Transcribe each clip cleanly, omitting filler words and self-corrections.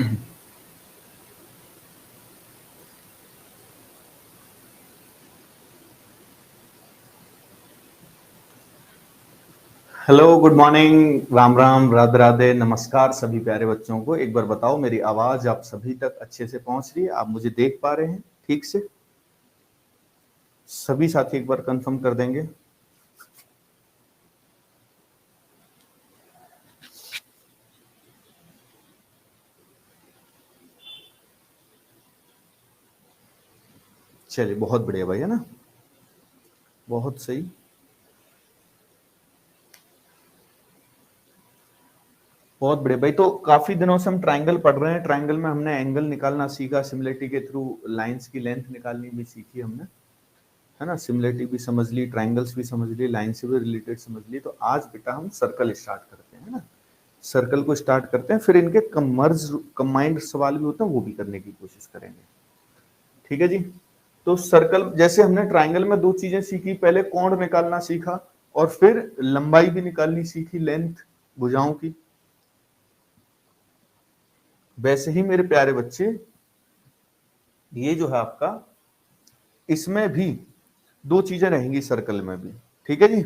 Hello, good morning, Ram Ram, Radhe Radhe, नमस्कार सभी प्यारे बच्चों को। एक बार बताओ, मेरी आवाज आप सभी तक अच्छे से पहुंच रही है? आप मुझे देख पा रहे हैं ठीक से? सभी साथी एक बार कंफर्म कर देंगे। चलिए, बहुत बढ़िया भाई, है ना? बहुत सही। बहुत बढ़िया भाई। तो काफी दिनों से हम ट्रायंगल पढ़ रहे हैं। ट्रायंगल में हमने एंगल निकालना सीखा, सिमिलरिटी के थ्रू लाइंस की लेंथ निकालनी भी सीखी हमने, है ना? सिमिलरिटी भी समझ ली, ट्रायंगल्स भी समझ ली, लाइन से भी रिलेटेड समझ ली। तो आज बेटा हम सर्कल स्टार्ट करते हैं, है ना? सर्कल को स्टार्ट करते हैं, फिर इनके कंबाइंड सवाल भी होते हैं, वो भी करने की कोशिश करेंगे। ठीक है जी। तो सर्कल, जैसे हमने ट्रायंगल में दो चीजें सीखी, पहले कोण निकालना सीखा और फिर लंबाई भी निकालनी सीखी, लेंथ भुजाओं की। वैसे ही मेरे प्यारे बच्चे, ये जो है आपका, इसमें भी दो चीजें रहेंगी सर्कल में भी। ठीक है जी।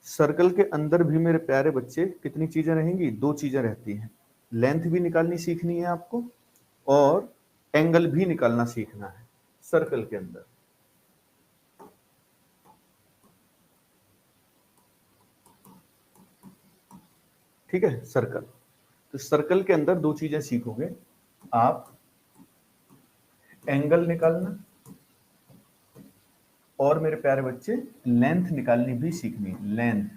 सर्कल के अंदर भी मेरे प्यारे बच्चे कितनी चीजें रहेंगी? दो चीजें रहती हैं। लेंथ भी निकालनी सीखनी है आपको और एंगल भी निकालना सीखना है सर्कल के अंदर। ठीक है, सर्कल। तो सर्कल के अंदर दो चीजें सीखोगे आप, एंगल निकालना और मेरे प्यारे बच्चे लेंथ निकालनी भी सीखनी है। लेंथ,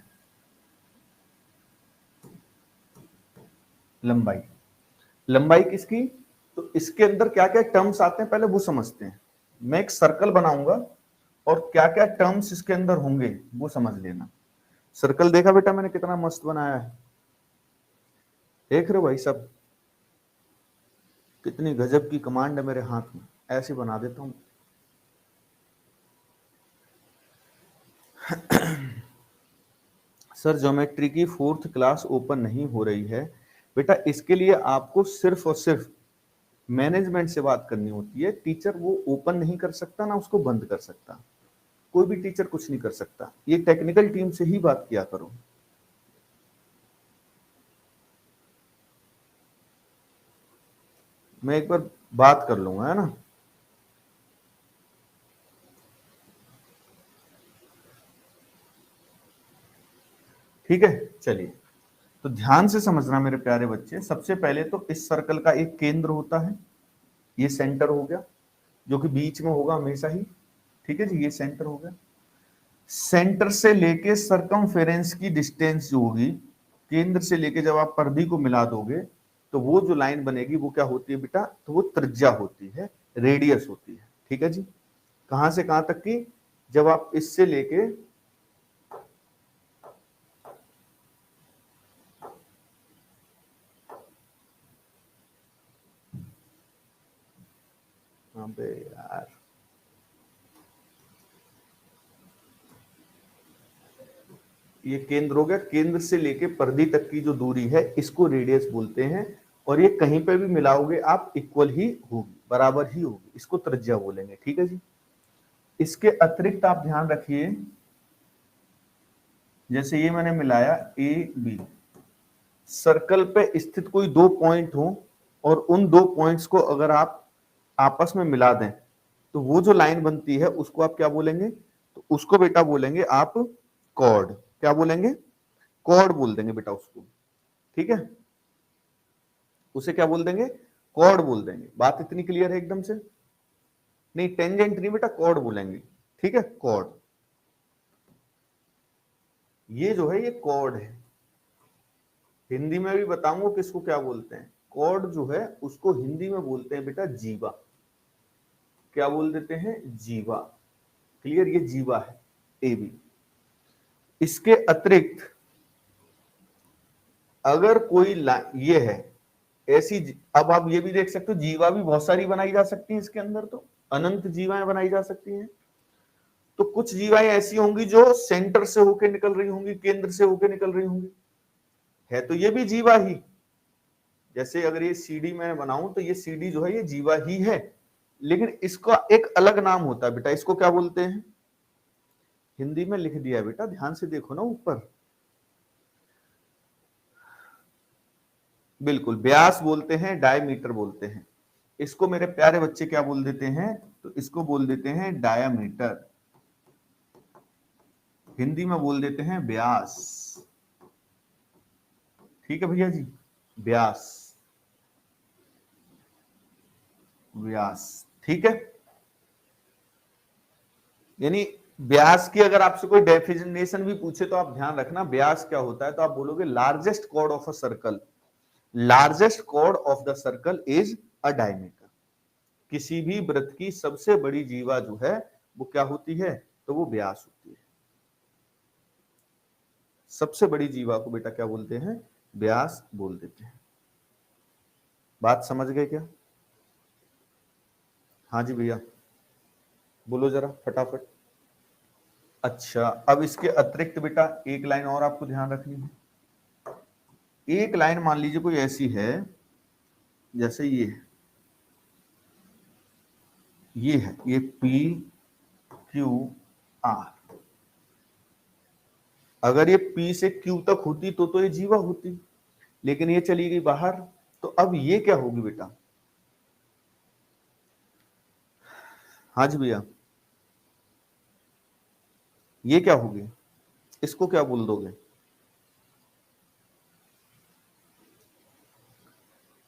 लंबाई। लंबाई किसकी? तो इसके अंदर क्या क्या टर्म्स आते हैं पहले वो समझते हैं। मैं एक सर्कल बनाऊंगा और क्या क्या टर्म्स इसके अंदर होंगे वो समझ लेना। सर्कल देखा बेटा मैंने कितना मस्त बनाया है? देख रहे हो भाई सब? कितनी गजब की कमांड है मेरे हाथ में, ऐसे बना देता हूं। सर, ज्योमेट्री की 4th क्लास ओपन नहीं हो रही है। बेटा इसके लिए आपको सिर्फ और सिर्फ मैनेजमेंट से बात करनी होती है। टीचर वो ओपन नहीं कर सकता, ना उसको बंद कर सकता। कोई भी टीचर कुछ नहीं कर सकता। ये टेक्निकल टीम से ही बात किया करो। मैं एक बार बात कर लूंगा, है ना? ठीक है, चलिए। तो ध्यान से समझना मेरे प्यारे बच्चे। सबसे पहले तो इस सर्कल का एक केंद्र होता है, ये सेंटर हो गया, जो कि बीच में होगा हमेशा ही। ठीक है जी, ये सेंटर हो गया। सेंटर से लेके सरकमफेरेंस की डिस्टेंस जो होगी, केंद्र से लेके जब आप परिधि को मिला दोगे तो वो जो लाइन बनेगी वो क्या होती है बेटा? तो वो त्रिज्या होती है, रेडियस होती है। ठीक है जी। कहां से कहां तक की? जब आप इससे लेके अबे यार, ये केंद्र हो गया। केंद्र से लेके परिधि तक की जो दूरी है इसको रेडियस बोलते हैं। और ये कहीं पे भी मिलाओगे आप इक्वल ही होगी, बराबर ही होगी, इसको त्रिज्या बोलेंगे। ठीक है जी। इसके अतिरिक्त आप ध्यान रखिए, जैसे ये मैंने मिलाया ए बी, सर्कल पे स्थित कोई दो पॉइंट हो और उन दो पॉइंट्स को अगर आप आपस में मिला दें तो वो जो लाइन बनती है उसको आप क्या बोलेंगे? तो उसको बेटा बोलेंगे आप कॉर्ड। क्या बोलेंगे? कॉर्ड बोल देंगे बेटा उसको। ठीक है, उसे क्या बोल देंगे? कॉर्ड बोल देंगे। बात इतनी क्लियर है एकदम से? नहीं, टेंजेंट नहीं बेटा, कॉर्ड बोलेंगे। ठीक है, कॉर्ड। ये जो है ये कॉर्ड है। हिंदी में भी बताऊंगा किसको क्या बोलते हैं। कॉर्ड जो है उसको हिंदी में बोलते हैं बेटा जीवा। क्या बोल देते हैं? जीवा। क्लियर? ये जीवा है, ए बी। इसके अतिरिक्त अगर कोई ये है ऐसी, अब आप ये भी देख सकते हो जीवा भी बहुत सारी बनाई जा सकती है इसके अंदर, तो अनंत जीवाएं बनाई जा सकती हैं। तो कुछ जीवाएं ऐसी होंगी जो सेंटर से होकर निकल रही होंगी, केंद्र से होकर निकल रही होंगी, है तो ये भी जीवा ही। जैसे अगर ये सीडी मैं बनाऊं तो ये सीडी जो है ये जीवा ही है, लेकिन इसका एक अलग नाम होता है बेटा, इसको क्या बोलते हैं? हिंदी में लिख दिया बेटा, ध्यान से देखो ना ऊपर, बिल्कुल व्यास बोलते हैं, डायमीटर बोलते हैं। इसको मेरे प्यारे बच्चे क्या बोल देते हैं? तो इसको बोल देते हैं डायामीटर, हिंदी में बोल देते हैं व्यास। ठीक है भैया जी, व्यास, व्यास, ठीक है। यानी व्यास की अगर आपसे कोई डेफिनेशन भी पूछे तो आप ध्यान रखना व्यास क्या होता है, तो आप बोलोगे largest chord of a circle, largest chord of the circle is a diameter. किसी भी वृत्त की सबसे बड़ी जीवा जो है वो क्या होती है? तो वो व्यास होती है। सबसे बड़ी जीवा को बेटा क्या बोलते हैं? व्यास बोल देते हैं। बात समझ गए क्या? हाँ जी भैया, बोलो जरा फटाफट। अच्छा, अब इसके अतिरिक्त बेटा एक लाइन और आपको ध्यान रखनी है। एक लाइन मान लीजिए कोई ऐसी है, जैसे ये है, ये पी क्यू आर। अगर ये पी से क्यू तक होती तो ये जीवा होती, लेकिन ये चली गई बाहर, तो अब ये क्या होगी बेटा? हाँ जी भैया, ये क्या होगी? इसको क्या बोल दोगे?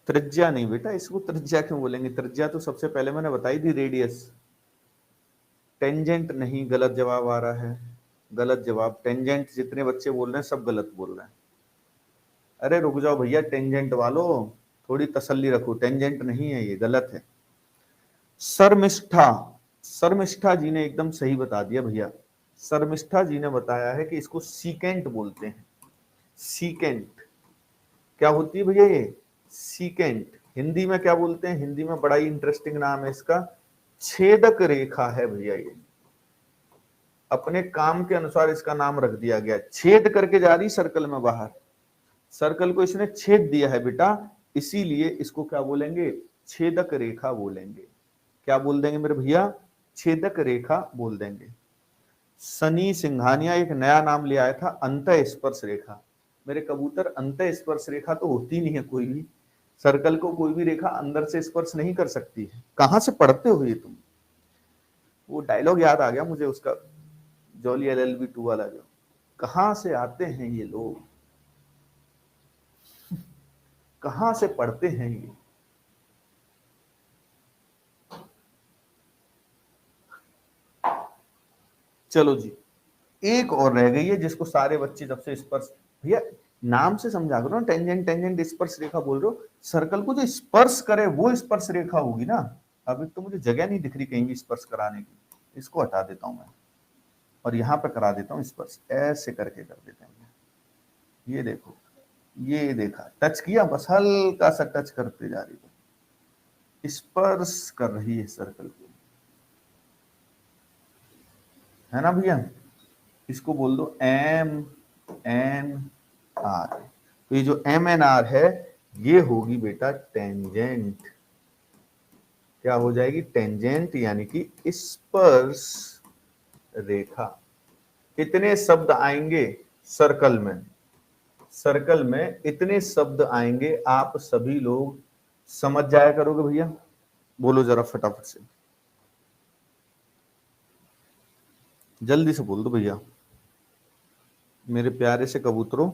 त्रिज्या नहीं बेटा, इसको त्रिज्या क्यों बोलेंगे? त्रिज्या तो सबसे पहले मैंने बताई थी, रेडियस। टेंजेंट नहीं, गलत जवाब आ रहा है, गलत जवाब। टेंजेंट जितने बच्चे बोल रहे हैं सब गलत बोल रहे हैं। अरे रुक जाओ भैया, टेंजेंट वालों थोड़ी तसल्ली रखो, टेंजेंट नहीं है, ये गलत है। शर्मिष्ठा, शर्मिष्ठा जी ने एकदम सही बता दिया भैया। शर्मिष्ठा जी ने बताया है कि इसको सीकेंट बोलते हैं। सीकेंट क्या होती है भैया? ये सीकेंट हिंदी में क्या बोलते हैं? हिंदी में बड़ा ही इंटरेस्टिंग नाम है इसका, छेदक रेखा है भैया। ये अपने काम के अनुसार इसका नाम रख दिया गया, छेद करके जा रही सर्कल में बाहर, सर्कल को इसने छेद दिया है बेटा, इसीलिए इसको क्या बोलेंगे? छेदक रेखा बोलेंगे। क्या बोल देंगे मेरे भैया? छेदक रेखा बोल देंगे। सनी सिंघानिया एक नया नाम ले आया था, अंत स्पर्श रेखा। मेरे कबूतर, अंत स्पर्श रेखा तो होती नहीं है कोई भी, सर्कल को कोई भी रेखा अंदर से स्पर्श नहीं कर सकती है। कहां से पढ़ते हो ये तुम? वो डायलॉग याद आ गया मुझे उसका, जॉली LLB 2 वाला, जो कहां से आते हैं ये लोग, कहां से पढ़ते हैं ये। चलो जी, एक और रह गई है जिसको सारे बच्चे जब से स्पर्श, भैया नाम से समझा करो ना, टेंजेंट टेंजेंट स्पर्श रेखा बोल रहे हो, सर्कल को जो स्पर्श करे वो स्पर्श रेखा होगी ना। अभी तो मुझे जगह नहीं दिख रही कहीं भी स्पर्श कराने की, इसको हटा देता हूं मैं और यहां पे करा देता हूं स्पर्श, ऐसे करके कर देते हैं। ये देखो, ये देखा, टच किया, बस हल्का सा टच करते जा रही है, स्पर्श कर रही है सर्कल को, है ना भैया? इसको बोल दो MNR। तो ये जो MNR है ये होगी बेटा टेंजेंट। क्या हो जाएगी? टेंजेंट, यानी कि स्पर्श रेखा। कितने शब्द आएंगे सर्कल में? सर्कल में इतने शब्द आएंगे, आप सभी लोग समझ जाया करोगे भैया। बोलो जरा फटाफट से, जल्दी से बोल दो भैया मेरे प्यारे से कबूतरों।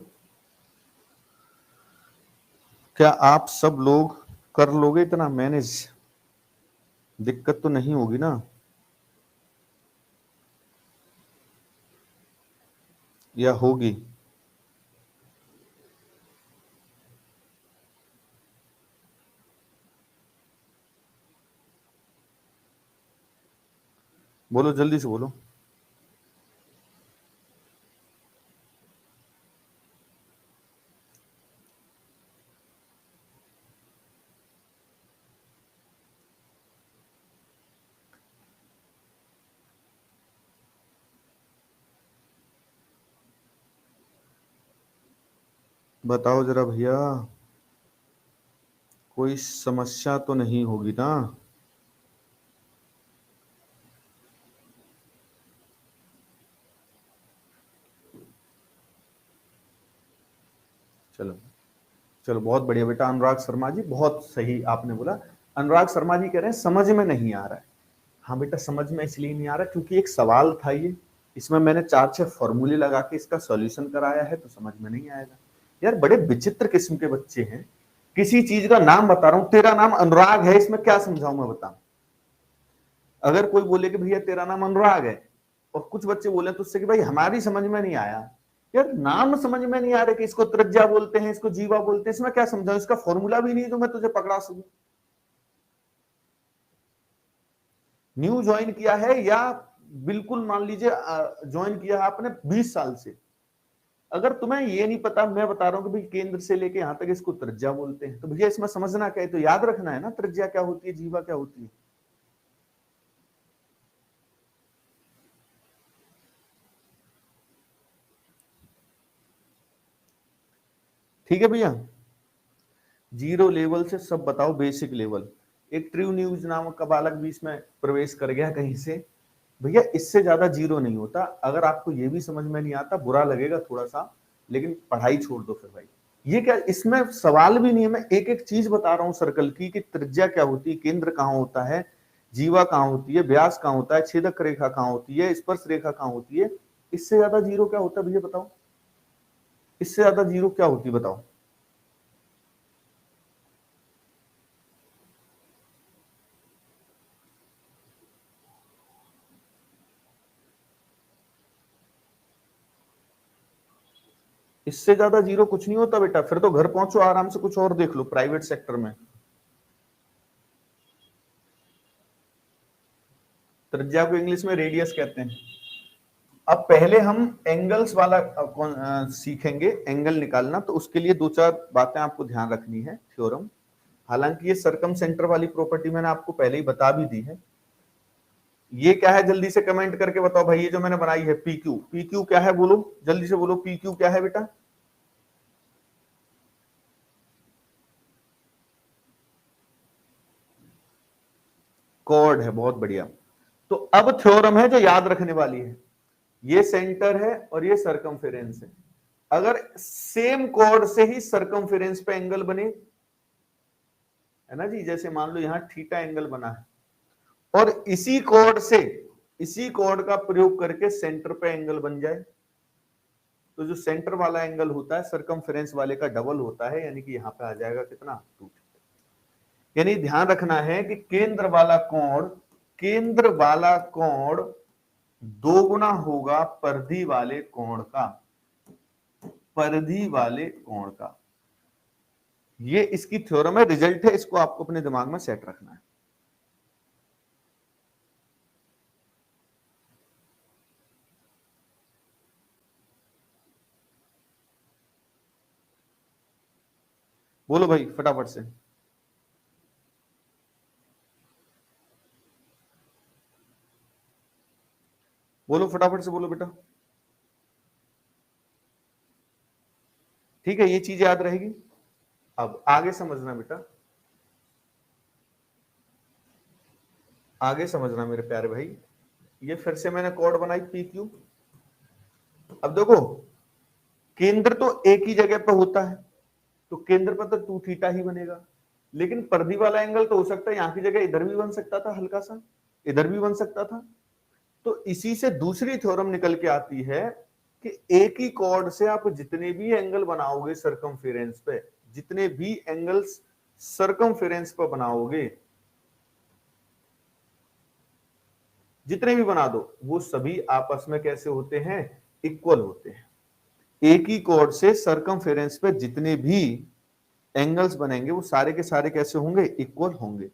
क्या आप सब लोग कर लोगे इतना मैनेज? दिक्कत तो नहीं होगी ना? या होगी? बोलो जल्दी से बोलो। बताओ जरा भैया। कोई समस्या तो नहीं होगी ना? चलो चलो, बहुत बढ़िया बेटा। अनुराग शर्मा जी, बहुत सही आपने बोला। अनुराग शर्मा जी कह रहे हैं समझ में नहीं आ रहा है। हाँ बेटा, समझ में इसलिए नहीं आ रहा क्योंकि एक सवाल था ये, इसमें मैंने 4-6 फॉर्मूले लगा के इसका सॉल्यूशन कराया है, तो समझ में नहीं आएगा। यार बड़े विचित्र किस्म के बच्चे हैं। किसी चीज का नाम बता रहा हूं, तेरा नाम अनुराग है, इसमें क्या समझाऊं मैं, बता। अगर कोई बोले कि भैया तेरा नाम अनुराग है, और कुछ बच्चे बोले तो उससे कि भाई हमारी समझ में नहीं आया। यार नाम समझ में नहीं आ रहा कि इसको त्रिज्या बोलते हैं, इसको जीवा बोलते हैं, इसमें क्या समझाऊं? इसका फॉर्मूला भी नहीं जो मैं तुझे पकड़ा सकूं। न्यू ज्वाइन किया है या बिल्कुल मान लीजिए ज्वाइन किया है आपने 20 साल से, अगर तुम्हें ये नहीं पता, मैं बता रहा हूं कि भाई केंद्र से लेके यहां तक इसको त्रिज्या बोलते हैं, तो भैया इसमें समझना क्या है, तो याद रखना है ना त्रिज्या क्या होती है, जीवा क्या होती है। ठीक है भैया, जीरो लेवल से सब बताओ बेसिक लेवल। एक ट्रू न्यूज नामक का बालक भी इसमें प्रवेश कर गया कहीं से। भैया इससे ज्यादा जीरो नहीं होता। अगर आपको ये भी समझ में नहीं आता, बुरा लगेगा थोड़ा सा, लेकिन पढ़ाई छोड़ दो फिर भाई। ये क्या, इसमें सवाल भी नहीं है, मैं एक एक चीज बता रहा हूं सर्कल की, कि त्रिज्या क्या होती है, केंद्र कहां होता है, जीवा कहां होती है, व्यास कहां होता है, छेदक रेखा कहां होती है, स्पर्श रेखा कहां होती है। इससे ज्यादा जीरो क्या होता है भैया बताओ, इससे ज्यादा जीरो क्या होती है बताओ। इससे ज्यादा जीरो कुछ नहीं होता बेटा। फिर तो घर पहुंचो आराम से, कुछ और देख लो प्राइवेट सेक्टर में। त्रिज्या को इंग्लिश में रेडियस कहते हैं। अब पहले हम एंगल्स वाला सीखेंगे, एंगल निकालना। तो उसके लिए दो चार बातें आपको ध्यान रखनी है, थ्योरम। हालांकि ये सरकम सेंटर वाली प्रॉपर्टी मैंने आपको पहले ही बता भी दी है। ये क्या है जल्दी से कमेंट करके बताओ भाई, ये जो मैंने बनाई है पी क्यू, पी क्यू क्या है बोलो, जल्दी से बोलो, पी क्यू क्या है बेटा। कॉर्ड है, बहुत बढ़िया। तो अब थ्योरम है जो याद रखने वाली है। ये सेंटर है और ये सरकमफेरेंस है। अगर सेम कॉर्ड से ही सरकमफेरेंस पे एंगल बने, है ना जी, जैसे मान लो यहां थीटा एंगल बना है, और इसी कॉर्ड से, इसी कॉर्ड का प्रयोग करके सेंटर पे एंगल बन जाए, तो जो सेंटर वाला एंगल होता है सरकमफेरेंस वाले का डबल होता है, यानी कि यहां पे आ जाएगा कितना, 2। यानी ध्यान रखना है कि केंद्र वाला कोण, केंद्र वाला कोण दो गुना होगा परिधि वाले कोण का, परिधि वाले कोण का। ये इसकी थ्योरम है, रिजल्ट है, इसको आपको अपने दिमाग में सेट रखना है। बोलो भाई फटाफट से, बोलो फटाफट से बोलो बेटा। ठीक है, ये चीज याद रहेगी। अब आगे समझना बेटा, आगे समझना मेरे प्यारे भाई। ये फिर से मैंने कोड बनाई पी क्यू। अब देखो, केंद्र तो एक ही जगह पर होता है, तो केंद्र पर तो 2 थीटा ही बनेगा। लेकिन परिधि वाला एंगल तो हो सकता है यहां की जगह इधर भी बन सकता था, हल्का सा इधर भी बन सकता था। तो इसी से दूसरी थ्योरम निकल के आती है कि एक ही कॉर्ड से आप जितने भी एंगल बनाओगे सरकमफेरेंस पे, जितने भी एंगल्स सरकमफेरेंस पर बनाओगे, जितने भी बना दो, वो सभी आपस में कैसे होते हैं, इक्वल होते हैं। एक ही कॉर्ड से सरकमफेरेंस पे जितने भी एंगल्स बनेंगे वो सारे के सारे कैसे होंगे, इक्वल होंगे।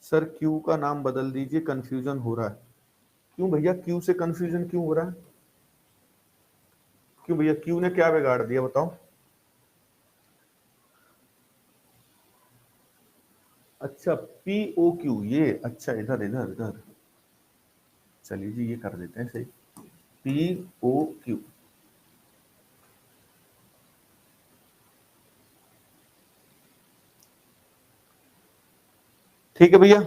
सर क्यू का नाम बदल दीजिए, कंफ्यूजन हो रहा है। क्यों भैया, क्यू से कंफ्यूजन क्यों हो रहा है? क्यों भैया, क्यू ने क्या बिगाड़ दिया बताओ। अच्छा, पी ओ क्यू, ये अच्छा, इधर इधर इधर, चलिए जी ये कर देते हैं सही, पी ओ क्यू। ठीक है भैया।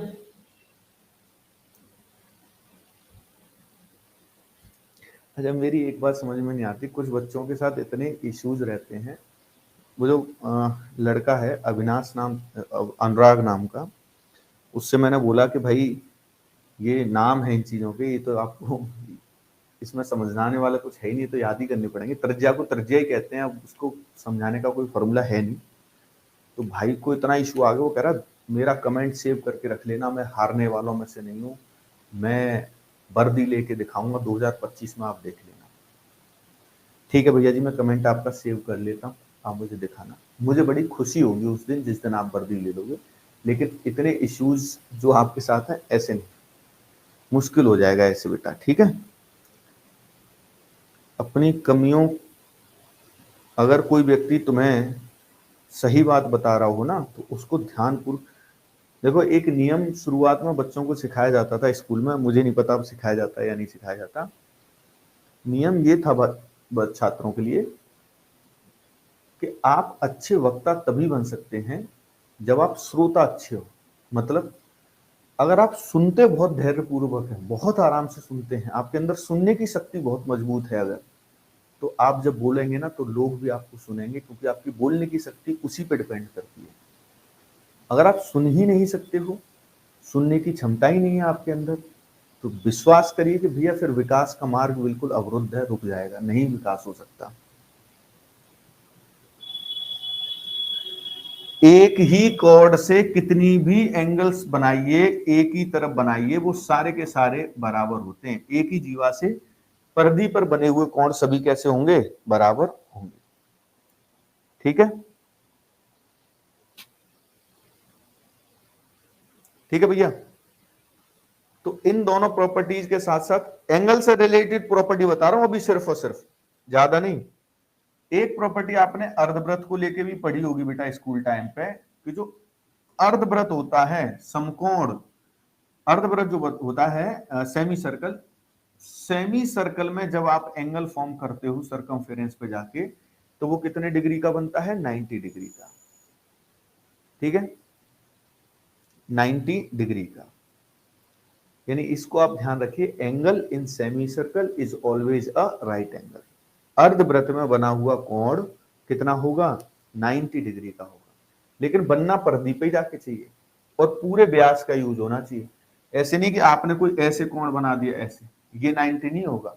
अच्छा, मेरी एक बात समझ में नहीं आती, कुछ बच्चों के साथ इतने इश्यूज रहते हैं। वो जो लड़का है अविनाश नाम, अनुराग नाम का, उससे मैंने बोला कि भाई ये नाम है इन चीजों के, ये तो आपको इसमें समझाने वाला कुछ है ही नहीं, तो याद ही करने पड़ेंगे। तर्जिया को तर्जिया ही कहते हैं, अब उसको समझाने का कोई फॉर्मूला है नहीं। तो भाई को इतना इशू आ गया, वो कह रहा मेरा कमेंट सेव करके रख लेना, मैं हारने वालों में से नहीं हूँ, मैं वर्दी लेके दिखाऊंगा 2025 में, आप देख लेना। ठीक है भैया जी, मैं कमेंट आपका सेव कर लेता हूँ, आप मुझे दिखाना। मुझे बड़ी खुशी होगी उस दिन जिस दिन आप वर्दी ले लोगे, लेकिन इतने इश्यूज जो आपके साथ है ऐसे नहीं, मुश्किल हो जाएगा ऐसे बेटा। ठीक है, अपनी कमियों, अगर कोई व्यक्ति तुम्हें सही बात बता रहा हो ना, तो उसको ध्यानपूर्वक देखो। एक नियम शुरुआत में बच्चों को सिखाया जाता था स्कूल में, मुझे नहीं पता अब सिखाया जाता है या नहीं सिखाया जाता। नियम ये था छात्रों के लिए कि आप अच्छे वक्ता तभी बन सकते हैं जब आप श्रोता अच्छे हो। मतलब अगर आप सुनते बहुत धैर्यपूर्वक हैं, बहुत आराम से सुनते हैं, आपके अंदर सुनने की शक्ति बहुत मजबूत है अगर, तो आप जब बोलेंगे ना तो लोग भी आपको सुनेंगे, क्योंकि आपकी बोलने की शक्ति उसी पे डिपेंड करती है। अगर आप सुन ही नहीं सकते हो, सुनने की क्षमता ही नहीं है आपके अंदर, तो विश्वास करिए कि भैया फिर विकास का मार्ग बिल्कुल अवरुद्ध है, रुक जाएगा, नहीं विकास हो सकता। एक ही कॉर्ड से कितनी भी एंगल्स बनाइए, एक ही तरफ बनाइए, वो सारे के सारे बराबर होते हैं। एक ही जीवा से परिधि पर बने हुए कोण सभी कैसे होंगे? बराबर होंगे। ठीक है, ठीक है भैया। तो इन दोनों प्रॉपर्टीज के साथ साथ एंगल से रिलेटेड प्रॉपर्टी बता रहा हूं अभी, सिर्फ और सिर्फ, ज्यादा नहीं। एक प्रॉपर्टी आपने अर्धवृत्त को लेके भी पढ़ी होगी बेटा स्कूल टाइम पे, कि जो अर्धवृत्त होता है, समकोण अर्धवृत्त जो होता है, सेमी सर्कल, सेमी सर्कल में जब आप एंगल फॉर्म करते हो सर्कमफेरेंस पे जाके, तो वो कितने डिग्री का बनता है? 90 डिग्री का। ठीक है, 90 डिग्री का। यानी इसको आप ध्यान रखिए, angle in semi circle is always a right angle. अर्धवृत्त में बना हुआ कोण कितना होगा? 90 डिग्री का होगा, लेकिन बनना परिधि पे जाके चाहिए और पूरे व्यास का यूज होना चाहिए। ऐसे नहीं कि आपने कोई ऐसे कोण बना दिया ऐसे, ये 90 नहीं होगा।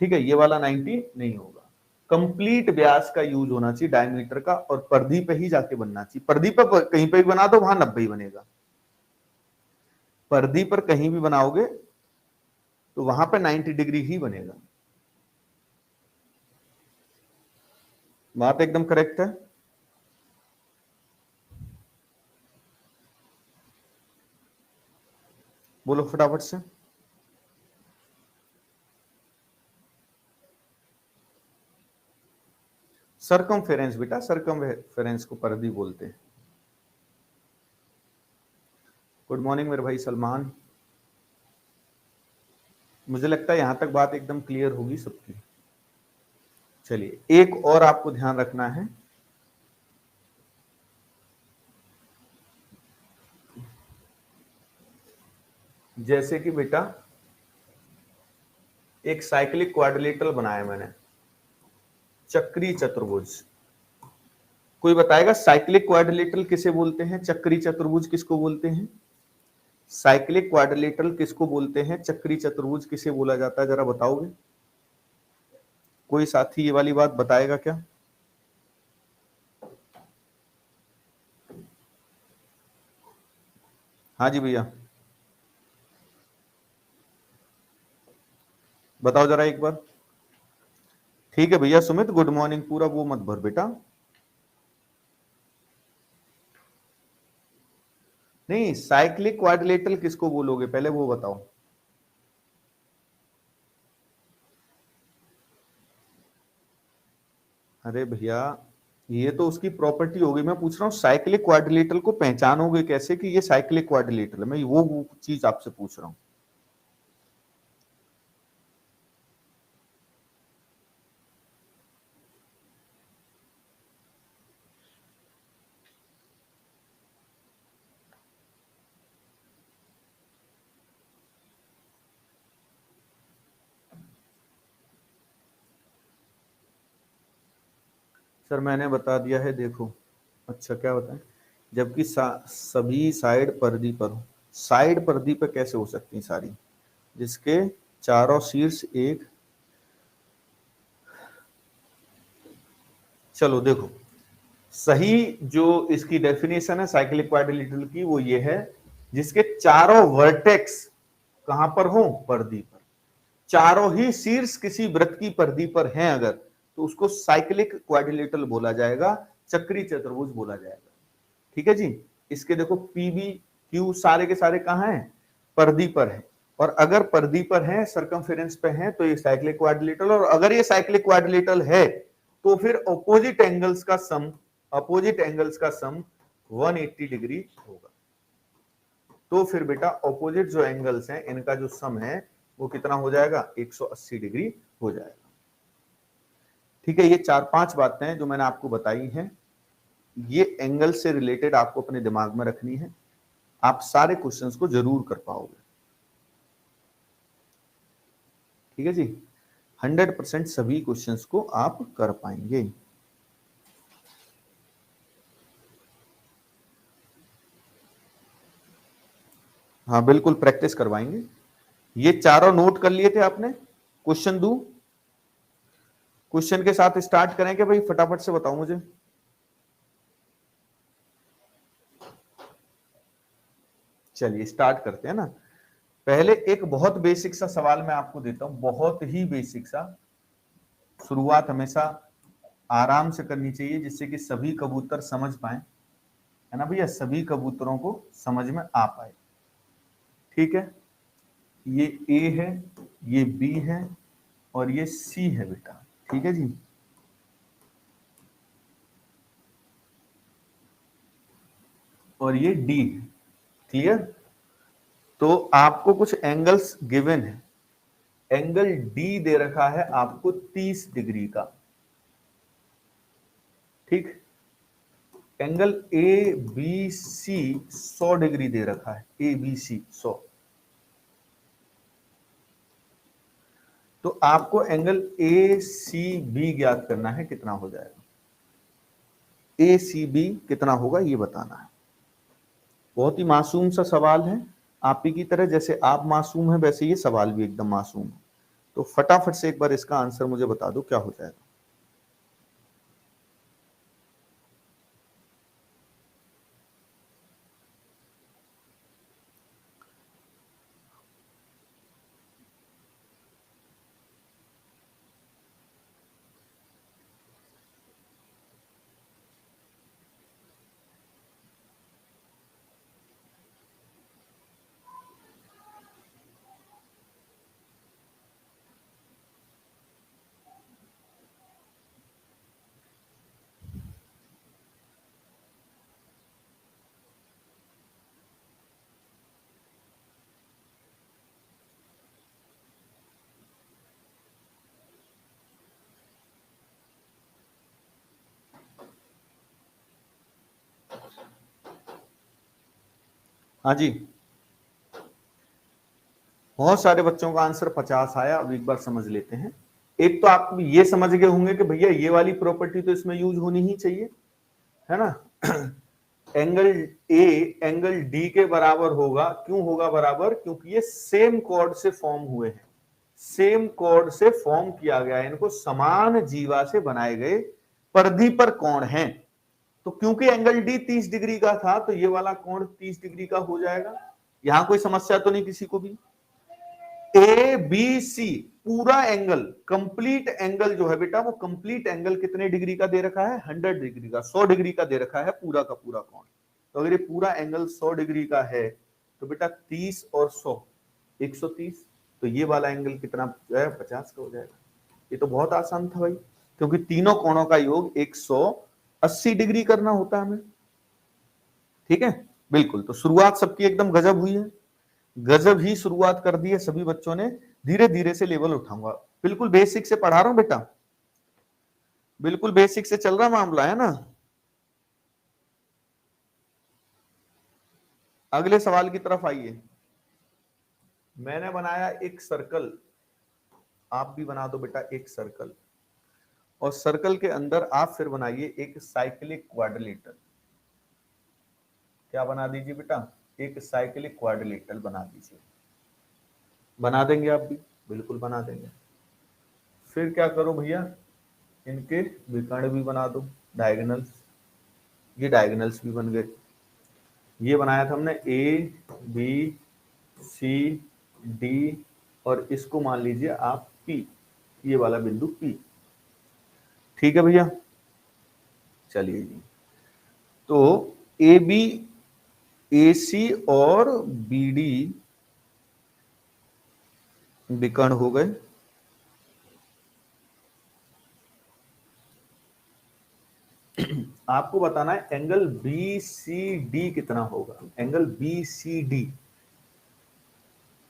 ठीक है, ये वाला 90 नहीं होगा। कंप्लीट व्यास का यूज होना चाहिए, डायमीटर का, और परिधि पे ही जाके बनना चाहिए। परिधि पर कहीं पे भी बना दो, वहां 90 ही बनेगा। परिधि पर कहीं भी बनाओगे तो वहां पे 90 डिग्री ही बनेगा। बात एकदम करेक्ट है। बोलो फटाफट से। सरकमफेरेंस बेटा, सरकमफेरेंस को परिधि बोलते हैं। गुड मॉर्निंग मेरे भाई सलमान। मुझे लगता है यहां तक बात एकदम क्लियर होगी सबकी। चलिए, एक और आपको ध्यान रखना है। जैसे कि बेटा एक साइक्लिक क्वाड्रिलेटरल बनाया मैंने, चक्री चतुर्भुज। कोई बताएगा साइक्लिक क्वाड्रिलेटरल किसे बोलते हैं, चक्री चतुर्भुज किसको बोलते हैं? साइक्लिक क्वाड्रिलेटरल किसको बोलते हैं, चक्री चतुर्भुज किसे बोला जाता है, जरा बताओगे? कोई साथी ये वाली बात बताएगा क्या? हाँ जी भैया, बताओ जरा एक बार। ठीक है भैया सुमित, गुड मॉर्निंग, पूरा वो मत भर बेटा। नहीं, साइक्लिक क्वाड्रिलेटरल किसको बोलोगे पहले वो बताओ। अरे भैया, ये तो उसकी प्रॉपर्टी होगी, मैं पूछ रहा हूँ साइक्लिक क्वाड्रिलेटरल को पहचानोगे कैसे कि ये साइक्लिक क्वाड्रिलेटरल है? मैं वो चीज आपसे पूछ रहा हूँ। सर मैंने बता दिया है, देखो। अच्छा क्या बताएं? जबकि सभी साइड पर्दी पर हो। साइड पर्दी पर कैसे हो सकती हैं सारी? जिसके चारों शीर्ष एक, चलो देखो, सही जो इसकी डेफिनेशन है साइक्लिक क्वाड्रिलेटरल की वो ये है, जिसके चारों वर्टेक्स कहां पर हो? पर्दी पर। चारों ही शीर्ष किसी वृत्त की पर्दी पर हैं अगर, तो उसको साइक्लिक क्वाड्रिलेटरल बोला जाएगा, चक्री चतुर्भुज बोला जाएगा। ठीक है जी। इसके देखो पीबी क्यू सारे के सारे कहां हैं? पर्दी पर है। और अगर पर्दी पर है, सर्कमफेरेंस पे है, तो ये साइक्लिक क्वाड्रिलेटरल। और अगर ये साइक्लिक क्वाड्रिलेटरल है तो फिर अपोजिट एंगल्स का सम 180 डिग्री होगा। तो फिर बेटा अपोजिट जो एंगल्स हैं इनका जो सम है वो कितना हो जाएगा? 180 डिग्री हो जाएगा। ठीक है, ये 4-5 बातें हैं जो मैंने आपको बताई हैं, ये एंगल से रिलेटेड आपको अपने दिमाग में रखनी है। आप सारे क्वेश्चंस को जरूर कर पाओगे। ठीक है जी, 100% सभी क्वेश्चंस को आप कर पाएंगे। हाँ बिल्कुल, प्रैक्टिस करवाएंगे। ये चारों नोट कर लिए थे आपने? क्वेश्चन दू, क्वेश्चन के साथ स्टार्ट करें कि भाई? फटाफट से बताओ मुझे। चलिए स्टार्ट करते हैं ना। पहले एक बहुत बेसिक सा सवाल मैं आपको देता हूं, बहुत ही बेसिक सा। शुरुआत हमेशा आराम से करनी चाहिए जिससे कि सभी कबूतर समझ पाए, है ना भैया? सभी कबूतरों को समझ में आ पाए। ठीक है, ये ए है, ये बी है और ये सी है बेटा। ठीक है जी। और ये डी है। क्लियर? तो आपको कुछ एंगल्स गिवन है। एंगल डी दे रखा है आपको 30 डिग्री का। ठीक, angle A B C 100 degree दे रखा है, ए बी सी 100। तो आपको एंगल ए सी बी ज्ञात करना है, कितना हो जाएगा? ए सी बी कितना होगा ये बताना है। बहुत ही मासूम सा सवाल है, आप ही की तरह जैसे आप मासूम है वैसे ये सवाल भी एकदम मासूम है। तो फटाफट से एक बार इसका आंसर मुझे बता दो क्या हो जाएगा। हाँ जी, बहुत सारे बच्चों का आंसर 50 आया। अब एक बार समझ लेते हैं। एक तो आप ये समझ गए होंगे कि भैया ये वाली प्रॉपर्टी तो इसमें यूज होनी ही चाहिए, है ना? एंगल ए एंगल डी के बराबर होगा। क्यों होगा बराबर? क्योंकि ये सेम कॉर्ड से फॉर्म हुए हैं, सेम कॉर्ड से फॉर्म किया गया है, इनको समान जीवा से बनाए गए परिधि पर कोण हैं। तो क्योंकि एंगल डी 30 डिग्री का था तो ये वाला कोण 30 डिग्री का हो जाएगा। यहां कोई समस्या तो नहीं किसी को भी? ए बी सी पूरा एंगल, कंप्लीट एंगल जो है बेटा, वो कंप्लीट एंगल कितने डिग्री का दे रखा है? 100 डिग्री का, 100 डिग्री का दे रखा है पूरा का पूरा कोण। तो अगर ये पूरा एंगल 100 डिग्री का है तो बेटा 30 और 100 130, तो ये वाला एंगल कितना जो है? 50 का हो जाएगा। ये तो बहुत आसान था भाई, क्योंकि तीनों कोणों का योग 180 डिग्री करना होता है हमें। ठीक है, बिल्कुल। तो शुरुआत सबकी एकदम गजब हुई है, गजब ही शुरुआत कर दी है सभी बच्चों ने। धीरे धीरे से लेवल उठाऊंगा, बिल्कुल बेसिक से पढ़ा रहा हूं बेटा, बिल्कुल बेसिक से चल रहा मामला है ना। अगले सवाल की तरफ आइए। मैंने बनाया एक सर्कल, आप भी बना दो बेटा एक सर्कल, और सर्कल के अंदर आप फिर बनाइए एक साइक्लिक क्वाड्रिलेटरल। क्या बना दीजिए बेटा, एक साइक्लिक क्वाड्रिलेटरल बना दीजिए। बना देंगे आप भी, बिल्कुल बना देंगे। फिर क्या करो भैया, इनके विकर्ण भी बना दो, डायगोनल्स। ये डायगोनल्स भी बन गए। ये बनाया था हमने ए बी सी डी, और इसको मान लीजिए आप पी, ये वाला बिंदु पी। ठीक है भैया, चलिए जी। तो ए बी ए सी और बी डी विकर्ण हो गए। आपको बताना है एंगल बी सी डी कितना होगा। एंगल बी सी डी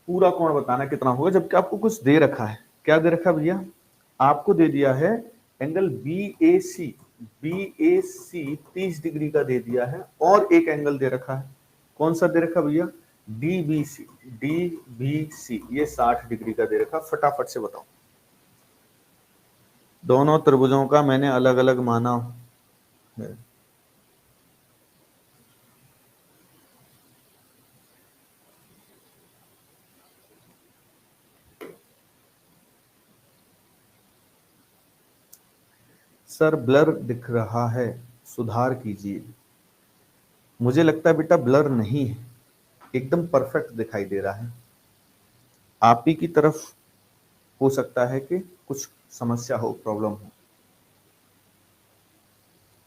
पूरा कोण बताना कितना होगा, जबकि आपको कुछ दे रखा है। क्या दे रखा है भैया, आपको दे दिया है एंगल बी ए सी 30 डिग्री का दे दिया है, और एक एंगल दे रखा है। कौन सा दे रखा भैया, डी बी सी, ये 60 डिग्री का दे रखा। फटाफट से बताओ, दोनों त्रिभुजों का मैंने अलग अलग माना है। सर ब्लर दिख रहा है, सुधार कीजिए। मुझे लगता है बेटा ब्लर नहीं है, एकदम परफेक्ट दिखाई दे रहा है। आप ही की तरफ हो सकता है कि कुछ समस्या हो, प्रॉब्लम हो।